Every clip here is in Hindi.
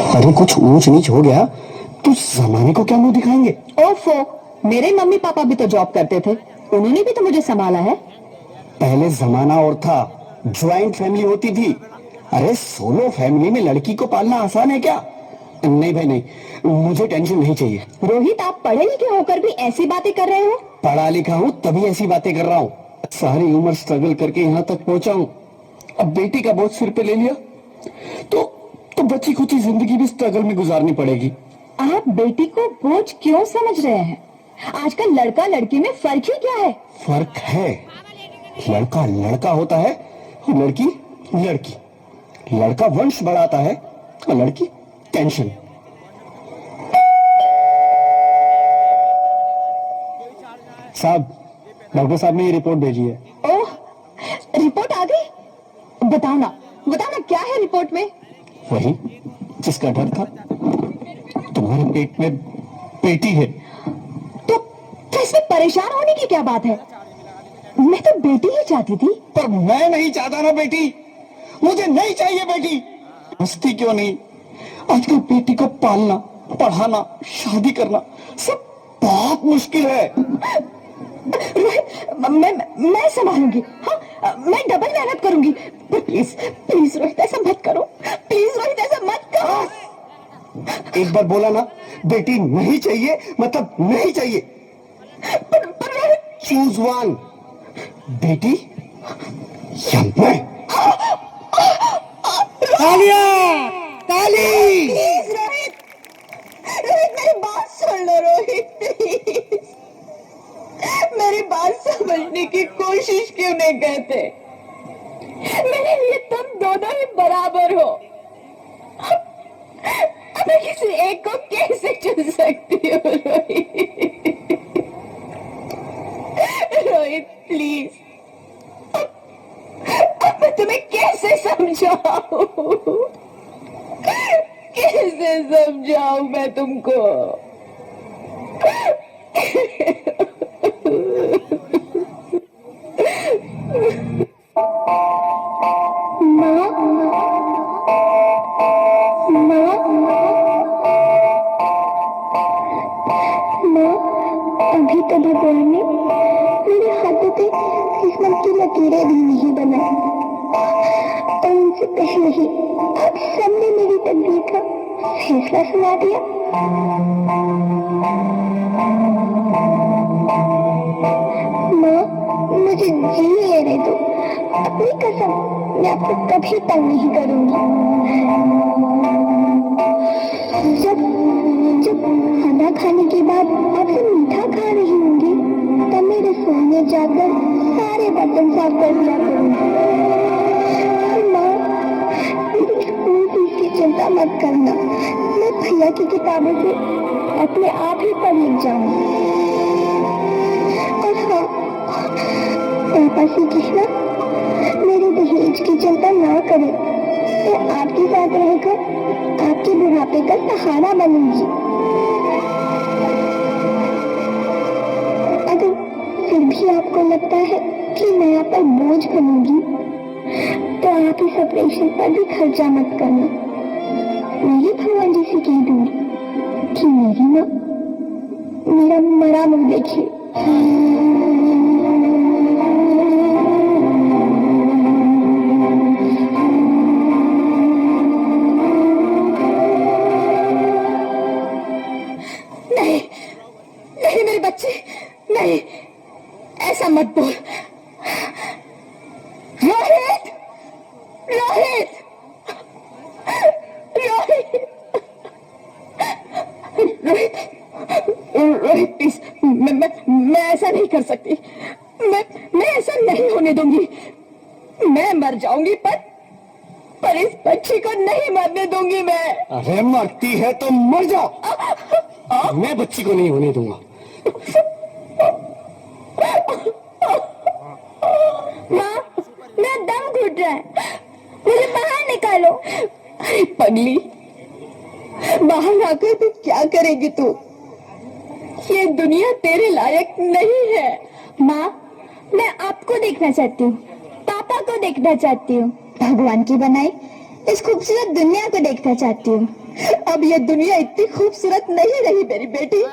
अरे कुछ ऊंच नीच हो गया तो जमाने को क्या मुंह दिखाएंगे। ओफो, मेरे मम्मी पापा भी तो जॉब करते थे, उन्होंने भी तो मुझे संभाला है। पहले जमाना और था, ज्वाइंट फैमिली होती थी। अरे सोलो फैमिली में लड़की को पालना आसान है क्या? नहीं भाई नहीं, मुझे टेंशन नहीं चाहिए। रोहित, आप पढ़े लिखे होकर भी ऐसी बातें कर रहे हो? पढ़ा लिखा हूँ तभी ऐसी बातें कर रहा हूँ। सारी उम्र स्ट्रगल करके यहाँ तक पहुंचा हूँ, अब बेटी का बोझ सिर पे ले लिया तो बची खुची जिंदगी भी स्ट्रगल में गुजारनी पड़ेगी। आप बेटी को बोझ क्यों समझ रहे हैं? आजकल लड़का लड़की में फर्क ही क्या है? फर्क है, लड़का लड़का होता है और लड़की लड़की। लड़का वंश बढ़ाता है और लड़की टेंशन। साहब, डॉक्टर साहब ने ये रिपोर्ट भेजी है। ओह, रिपोर्ट आ गई? बताओ ना क्या है रिपोर्ट में? वही जिसका डर था, तुम्हारे पेट में बेटी है। तो इसमें परेशान होने की क्या बात है? मैं तो बेटी ही चाहती थी। पर मैं नहीं चाहता ना बेटी, मुझे नहीं चाहिए बेटी। मस्ती क्यों नहीं, आजकल बेटी को पालना, पढ़ाना, शादी करना सब बहुत मुश्किल है। मैं संभालूंगी। हाँ, मैं डबल मेहनत करूंगी। पर प्लीज प्लीज रोहित, ऐसा मत करो। प्लीज रोहित, ऐसा मत करो। एक बार बोला ना, बेटी नहीं चाहिए मतलब नहीं चाहिए। पर रोहित, चूज वन, बेटी या मैं। तालियां, ताली। प्लीज रोहित, रोहित मेरी बात सुन लो। रोहित प्लीज, मेरी बात समझने की कोशिश क्यों नहीं करते? मेरे लिए तुम दोनों ही बराबर हो। अब मैं किसी एक को कैसे चुन सकती हूँ? रोहित, रोहित प्लीज, अब मैं तुम्हें कैसे समझाऊं? कैसे समझाऊं मैं तुमको? अभी तो भगवान ने मेरे हाथों पे किस्मत की लकीरें भी नहीं बनाई, और उनसे पहले ही आप सबने मेरी तकदीर का फैसला सुना दिया। माँ, मुझे जी लेने दो। अपनी कसम, मैं आपको कभी तंग नहीं करूंगी। जब जब खाना खाने के बाद आपसे मीठा खा रही होंगी, तब मैं रसोई में जाकर सारे बर्तन साफ कर दिया करूंगी। माँ, मेरी स्कूल फीस की चिंता मत करना, मैं भैया की किताबों से अपने आप ही पढ़ लिख जाऊंगी। और हाँ, पापा से कहना मेरे दहेज की चिंता ना करें, मैं आपके साथ रहकर आपके बुढ़ापे का सहारा बनूंगी। अगर फिर भी आपको लगता है कि मैं आप पर बोझ बनूंगी, तो आप इस ऑपरेशन पर भी खर्चा मत करना। मैं ही भगवान जी से कह दूंगी कि मेरी माँ मेरा मरा मुंह देखिए। नहीं नहीं मेरे बच्चे, नहीं, ऐसा मत बोल। रोहित, रोहित, रोहित, रोहित, रोहित प्लीज, मैं ऐसा नहीं कर सकती। मैं ऐसा नहीं होने दूंगी। मैं मर जाऊंगी, पर इस बच्ची को नहीं मरने दूंगी मैं। अरे मरती है तो मर जाओ, मैं बच्ची को नहीं होने दूंगा। माँ, मेरा दम घुट रहा है, मुझे बाहर निकालो। अरे पगली, बाहर आकर तू क्या करेगी? तू, ये दुनिया तेरे लायक नहीं है। माँ, मैं आपको देखना चाहती हूँ, पापा को देखना चाहती हूँ, भगवान की बनाई इस खूबसूरत दुनिया को देखना चाहती हूँ। अब ये दुनिया इतनी खूबसूरत नहीं रही मेरी बेटी।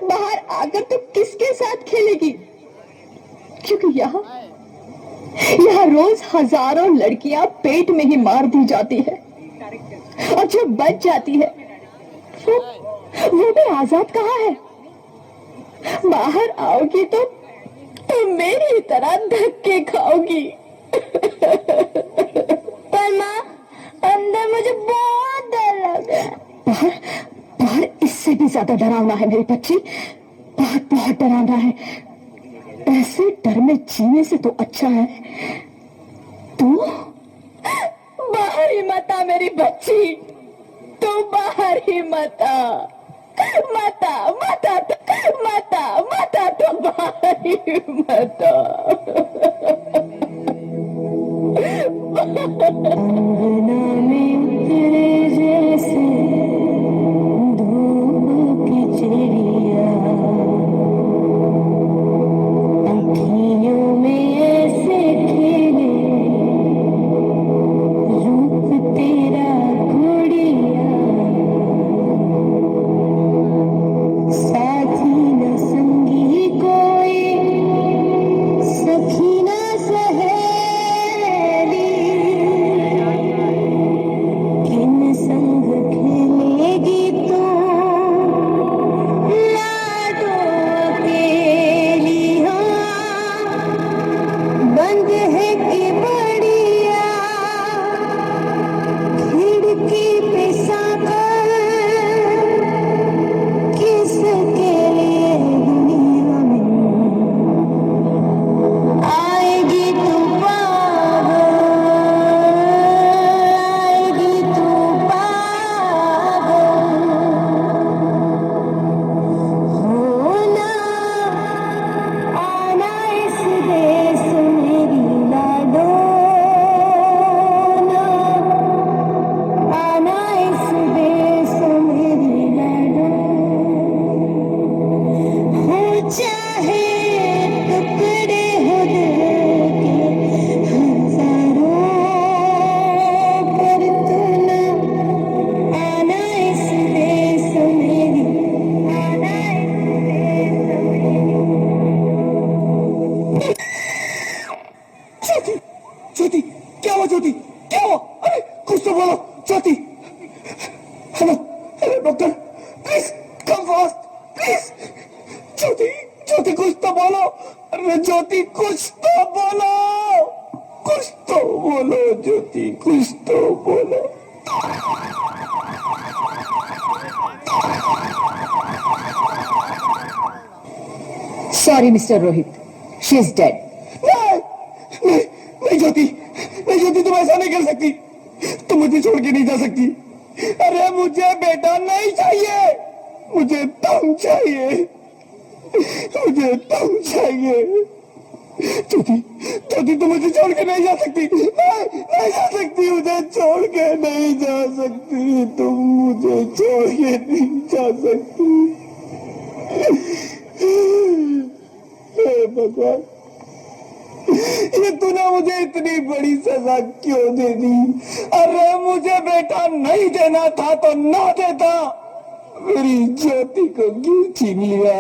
बाहर आकर तू किसके साथ खेलेगी? क्योंकि यहाँ रोज हजारों लड़कियां पेट में ही मार दी जाती है, और जो बच जाती है वो भी आजाद कहाँ है? बाहर आओगी तो मेरी तरह धक्के खाओगी। पर माँ, अंदर मुझे बहुत डर लग रहा है। बाहर बाहर इससे भी ज्यादा डरावना है मेरी बच्ची, बहुत बहुत डरावना है। ऐसे डर में जीने से तो अच्छा है तू बाहर ही मत आ मेरी बच्ची, तू बाहर ही मत आ। मत आ, मत आ, मत आ, मत आ, तो बाहर ही मत आ। अंगना में उतरे जैसे धूप की चिड़िया, अखियों में ऐसे खेले रूप तेरा गुड़िया, साथी न संगी कोई, सखी न सहेली, किन संग खेलेगी तू लाडो अकेली। हाँ, बंद है कि बढ़िया खिड़की पे साकर, किसके लिए दुनिया में आएगी तू पागल, आएगी तू पागल। होना आना इस देश मेरी लाडो, आना इस देश मेरी लाडो। हो चाहे टुकड़े हो दिल के हजारों, पर तू ना आना इस देश मेरी, आना इस देश मेरी। ज्योति, ज्योति, क्या हुआ ज्योति, क्या हुआ? अरे कुछ तो बोलो Jyoti. Hello hello doctor, please come fast please. Jyoti, Jyoti कुछ तो बोलो। अरे ज्योति कुछ तो बोलो, कुछ तो बोलो ज्योति, कुछ तो बोलो। Sorry mister Rohit, she is dead. नहीं नहीं नहीं ज्योति, नहीं ज्योति, तुम ऐसा नहीं कर सकती, तुम मुझे छोड़ के नहीं जा सकती। अरे मुझे बेटा नहीं चाहिए, मुझे तुम चाहिए, मुझे तुम चाहिए। ज्योति, ज्योति तुम मुझे छोड़ के नहीं जा सकती, नहीं नहीं जा सकती, मुझे छोड़ के नहीं जा सकती, तुम मुझे छोड़ के नहीं जा सकती। हे भगवान, ये तूने मुझे इतनी बड़ी सजा क्यों दे दी? अरे मुझे बेटा नहीं देना था तो ना देता, मेरी ज्योति को क्यों छीन लिया?